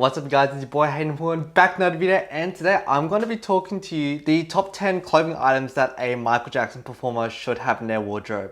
What's up guys, it's your boy Hayden back in another video, and today I'm going to be talking to you the top 10 clothing items that a Michael Jackson performer should have in their wardrobe.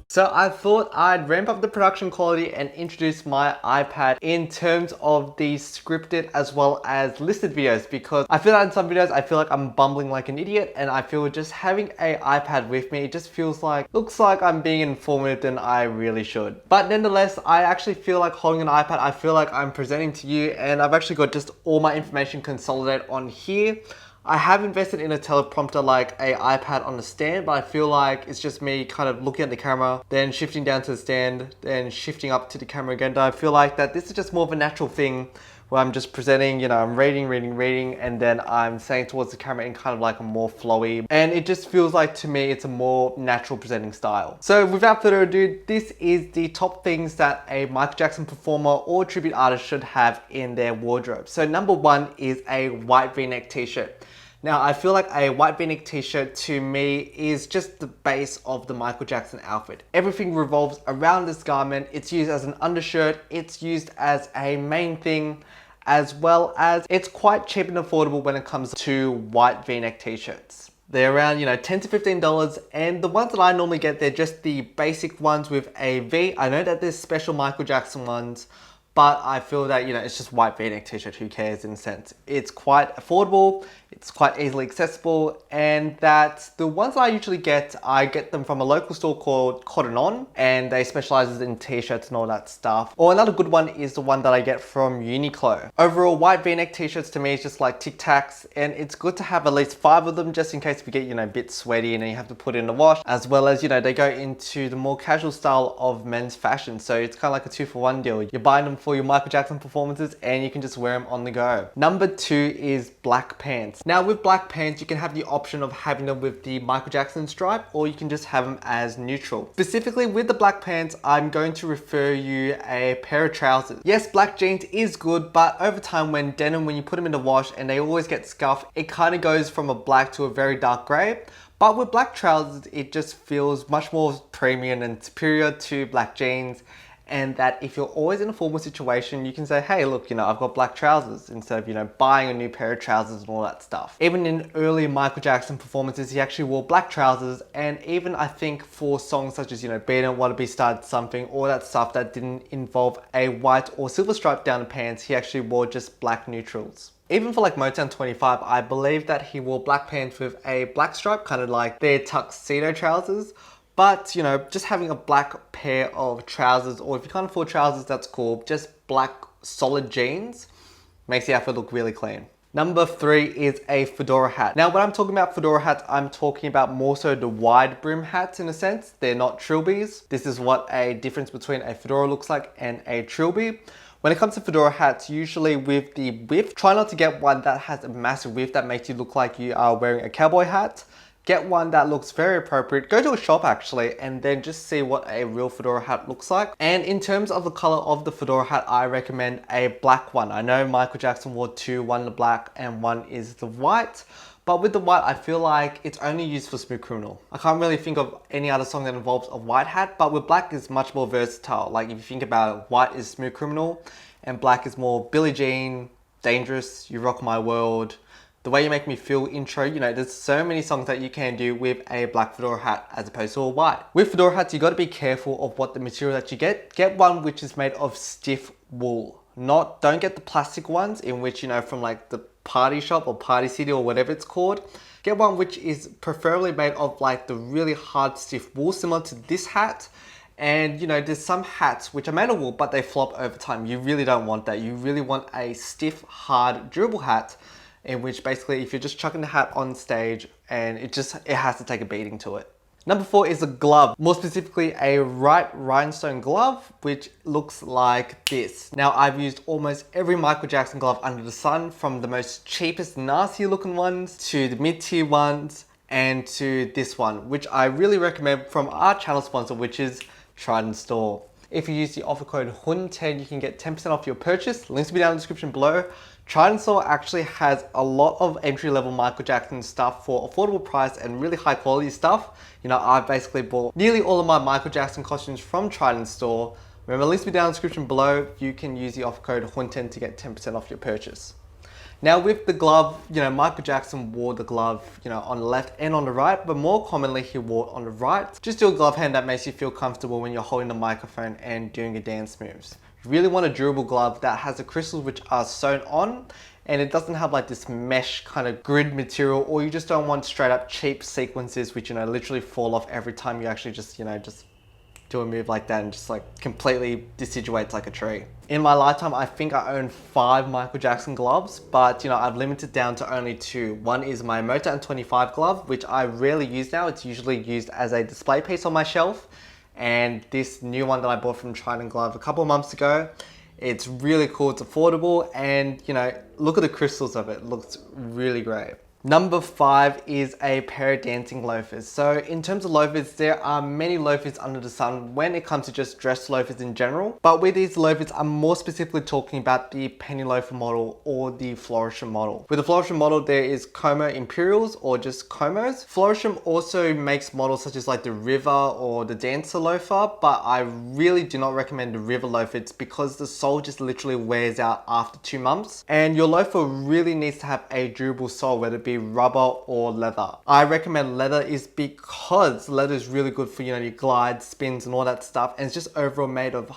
So I thought I'd ramp up the production quality and introduce my iPad in terms of the scripted as well as listed videos, because I feel that in some videos I feel like I'm bumbling like an idiot, and I feel just having an iPad with me, it just feels like, looks like I'm being informative than I really should. But nonetheless, I actually feel like holding an iPad, I feel like I'm presenting to you, and I've actually got just all my information consolidated on here. I have invested in a teleprompter like a iPad on the stand, but I feel like it's just me kind of looking at the camera, then shifting down to the stand, then shifting up to the camera again. I feel like that this is just more of a natural thing where I'm just presenting, you know, I'm reading, and then I'm saying towards the camera in kind of like a more flowy, and it just feels like to me it's a more natural presenting style. So without further ado, this is the top things that a Michael Jackson performer or tribute artist should have in their wardrobe. So number one is a white V-neck t-shirt. Now, I feel like a white V-neck t-shirt to me is just the base of the Michael Jackson outfit. Everything revolves around this garment. It's used as an undershirt. It's used as a main thing, as well as it's quite cheap and affordable when it comes to white V-neck t-shirts. They're around, you know, $10 to $15, and the ones that I normally get, they're just the basic ones with a V. I know that there's special Michael Jackson ones, but I feel that, you know, it's just white V-neck t-shirt, who cares in a sense. It's quite affordable, it's quite easily accessible, and that the ones that I usually get, I get them from a local store called Cotton On, and they specialize in t-shirts and all that stuff. Or another good one is the one that I get from Uniqlo. Overall, white V-neck t-shirts to me is just like Tic Tacs, and it's good to have at least 5 of them just in case we get, you know, a bit sweaty and then you have to put it in the wash, as well as, you know, they go into the more casual style of men's fashion. So it's kind of like a 2-for-1 deal. You're buying them for your Michael Jackson performances and you can just wear them on the go. Number 2 is black pants. Now with black pants, you can have the option of having them with the Michael Jackson stripe, or you can just have them as neutral. Specifically with the black pants, I'm going to refer you a pair of trousers. Yes, black jeans is good, but over time when you put them in the wash and they always get scuffed, it kind of goes from a black to a very dark gray. But with black trousers, it just feels much more premium and superior to black jeans. And that if you're always in a formal situation, you can say, hey, look, you know, I've got black trousers, instead of, you know, buying a new pair of trousers and all that stuff. Even in early Michael Jackson performances, he actually wore black trousers. And even I think for songs such as, you know, Be Don't Wanna Be Started Something, all that stuff that didn't involve a white or silver stripe down the pants, he actually wore just black neutrals. Even for like Motown 25, I believe that he wore black pants with a black stripe, kind of like their tuxedo trousers. But, you know, just having a black pair of trousers, or if you can't afford trousers, that's cool. Just black solid jeans makes the outfit look really clean. Number 3 is a fedora hat. Now, when I'm talking about fedora hats, I'm talking about more so the wide brim hats in a sense. They're not trilbies. This is what a difference between a fedora looks like and a trilby. When it comes to fedora hats, usually with the width, try not to get one that has a massive width that makes you look like you are wearing a cowboy hat. Get one that looks very appropriate. Go to a shop actually, and then just see what a real fedora hat looks like. And in terms of the color of the fedora hat, I recommend a black one. I know Michael Jackson wore 2, one the black and one is the white. But with the white, I feel like it's only used for Smooth Criminal. I can't really think of any other song that involves a white hat, but with black it's much more versatile. Like if you think about it, white is Smooth Criminal and black is more Billie Jean, Dangerous, You Rock My World, The Way You Make Me Feel intro. You know, there's so many songs that you can do with a black fedora hat as opposed to a white. With fedora hats, you got to be careful of what the material that you get. Get one which is made of stiff wool. Don't get the plastic ones in which, you know, from like the Party Shop or Party City or whatever it's called. Get one which is preferably made of like the really hard stiff wool, similar to this hat. And you know, there's some hats which are made of wool, but they flop over time. You really don't want that. You really want a stiff, hard, durable hat, in which basically if you're just chucking the hat on stage and it has to take a beating to it. Number 4 is a glove, more specifically a rhinestone glove, which looks like this. Now I've used almost every Michael Jackson glove under the sun, from the most cheapest nasty looking ones to the mid-tier ones and to this one, which I really recommend from our channel sponsor, which is Trident Store. If you use the offer code HUYNH10, you can get 10% off your purchase. Links will be down in the description below. Trident Store actually has a lot of entry-level Michael Jackson stuff for affordable price and really high quality stuff. You know, I've basically bought nearly all of my Michael Jackson costumes from Trident Store. Remember, links will be down in the description below. You can use the offer code HUYNH10 to get 10% off your purchase. Now with the glove, you know, Michael Jackson wore the glove, you know, on the left and on the right, but more commonly he wore it on the right. Just do a glove hand that makes you feel comfortable when you're holding the microphone and doing your dance moves. You really want a durable glove that has the crystals which are sewn on, and it doesn't have like this mesh kind of grid material, or you just don't want straight up cheap sequences which, you know, literally fall off every time you actually just, you know, just do a move like that and just like completely deciduates like a tree. In my lifetime, I think I own 5 Michael Jackson gloves, but you know, I've limited down to only 2. One is my Motown 25 glove, which I rarely use now. It's usually used as a display piece on my shelf. And this new one that I bought from Trident Glove a couple of months ago, it's really cool, it's affordable, and you know, look at the crystals of it, it looks really great. Number 5 is a pair of dancing loafers. So in terms of loafers, there are many loafers under the sun when it comes to just dress loafers in general. But with these loafers, I'm more specifically talking about the penny loafer model or the Florsheim model. With the Florsheim model, there is Como Imperials or just Comos. Florsheim also makes models such as like the River or the Dancer loafer, but I really do not recommend the River loafer. It's because the sole just literally wears out after 2 months. And your loafer really needs to have a durable sole, whether it be rubber or leather. I recommend leather is because leather is really good for, you know, your glides, spins and all that stuff, and it's just overall made of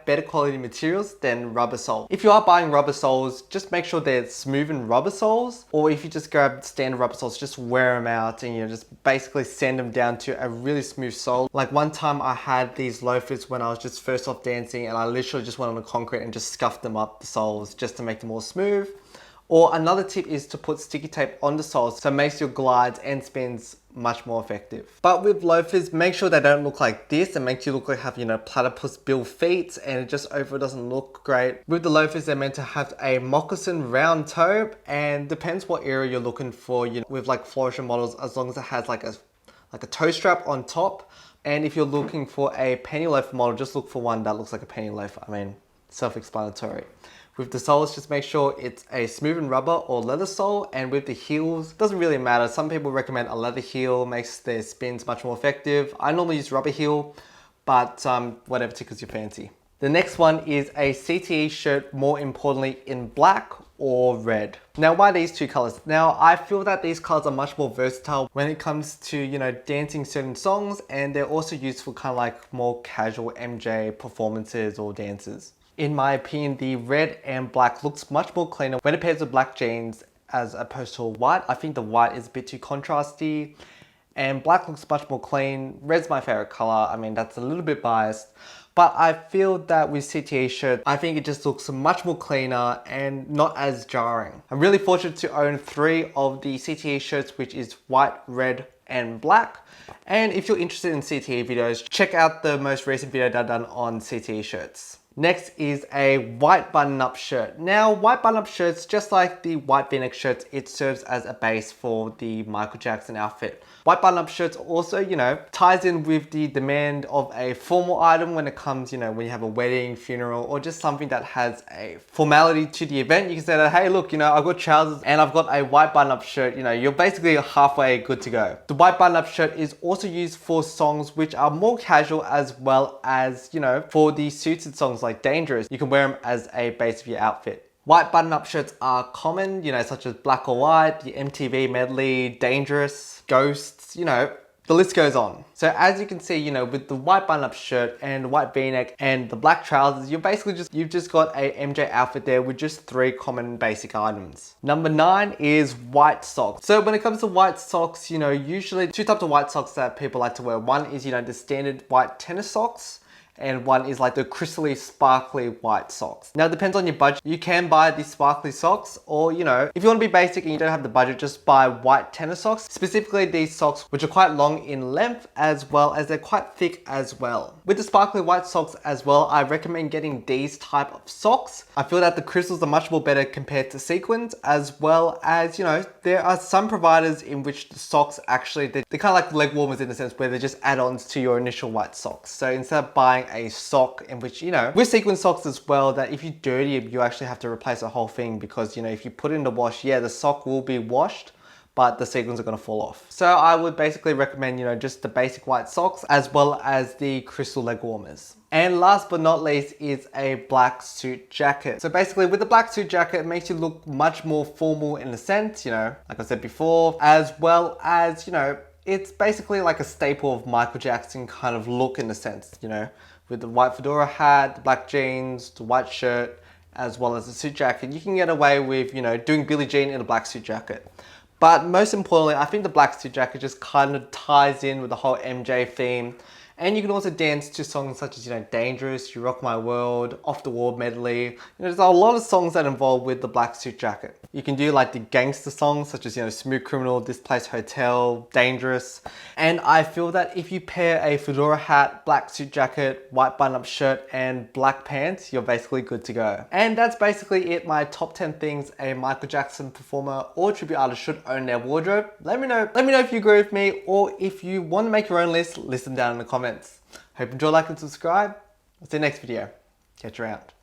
better quality materials than rubber sole. If you are buying rubber soles, just make sure they're smooth and rubber soles, or if you just grab standard rubber soles, just wear them out and, you know, just basically sand them down to a really smooth sole. Like one time I had these loafers when I was just first off dancing, and I literally just went on the concrete and just scuffed them up the soles just to make them more smooth. Or another tip is to put sticky tape on the soles, so it makes your glides and spins much more effective. But with loafers, make sure they don't look like this. It makes you look like you have, you know, platypus bill feet, and it just overall doesn't look great. With the loafers, they're meant to have a moccasin round toe, and depends what area you're looking for. You know, with like Florsheim models, as long as it has like a toe strap on top. And if you're looking for a penny loafer model, just look for one that looks like a penny loafer. I mean, self-explanatory. With the soles, just make sure it's a smooth and rubber or leather sole, and with the heels, doesn't really matter. Some people recommend a leather heel, makes their spins much more effective. I normally use rubber heel, but whatever tickles your fancy. The next one is a CTE shirt, more importantly in black or red. Now, why these 2 colors? Now, I feel that these colors are much more versatile when it comes to, you know, dancing certain songs, and they're also used for kind of like more casual MJ performances or dances. In my opinion, the red and black looks much more cleaner when it pairs with black jeans as opposed to a white. I think the white is a bit too contrasty, and black looks much more clean. Red's my favorite color. I mean, that's a little bit biased, but I feel that with CTA shirts, I think it just looks much more cleaner and not as jarring. I'm really fortunate to own 3 of the CTA shirts, which is white, red, and black. And if you're interested in CTA videos, check out the most recent video that I've done on CTA shirts. Next is a white button-up shirt. Now, white button-up shirts, just like the white v-neck shirts, it serves as a base for the Michael Jackson outfit. White button-up shirts also, you know, ties in with the demand of a formal item when it comes, you know, when you have a wedding, funeral, or just something that has a formality to the event. You can say that, hey, look, you know, I've got trousers and I've got a white button-up shirt. You know, you're basically halfway good to go. The white button-up shirt is also used for songs which are more casual, as well as, you know, for the suited songs like Dangerous. You can wear them as a base of your outfit. White button-up shirts are common, you know, such as Black or White, the MTV medley, Dangerous, Ghosts, you know, the list goes on. So as you can see, you know, with the white button-up shirt and the white v-neck and the black trousers, you've just got a MJ outfit there with just 3 common basic items. Number 9 is white socks. So when it comes to white socks, you know, usually 2 types of white socks that people like to wear. One is, you know, the standard white tennis socks, and one is like the crystally sparkly white socks. Now it depends on your budget. You can buy these sparkly socks, or, you know, if you want to be basic and you don't have the budget, just buy white tennis socks. Specifically these socks, which are quite long in length, as well as they're quite thick as well. With the sparkly white socks as well, I recommend getting these type of socks. I feel that the crystals are much more better compared to sequins, as well as, you know, there are some providers in which the socks actually, they're kind of like leg warmers in a sense, where they're just add-ons to your initial white socks. So instead of buying buying a sock in which, with sequin socks as well, that if you dirty it, you actually have to replace the whole thing because, if you put it in the wash, yeah, the sock will be washed, but the sequins are going to fall off. So I would basically recommend, just the basic white socks as well as the crystal leg warmers. And last but not least is a black suit jacket. So basically with the black suit jacket, it makes you look much more formal in a sense, like I said before, as well as, it's basically like a staple of Michael Jackson kind of look in a sense, with the white fedora hat, the black jeans, the white shirt, as well as the suit jacket. You can get away with, doing Billie Jean in a black suit jacket. But most importantly, I think the black suit jacket just kind of ties in with the whole MJ theme. And you can also dance to songs such as, Dangerous, You Rock My World, Off the Wall Medley. There's a lot of songs that involve with the black suit jacket. You can do like the gangster songs such as, Smooth Criminal, Displaced Hotel, Dangerous. And I feel that if you pair a fedora hat, black suit jacket, white button-up shirt, and black pants, you're basically good to go. And that's basically it, my top 10 things a Michael Jackson performer or tribute artist should own in their wardrobe. Let me know if you agree with me, or if you want to make your own list, list them down in the comments. Hope you enjoy, like, and subscribe. I'll see you next video. Catch you around.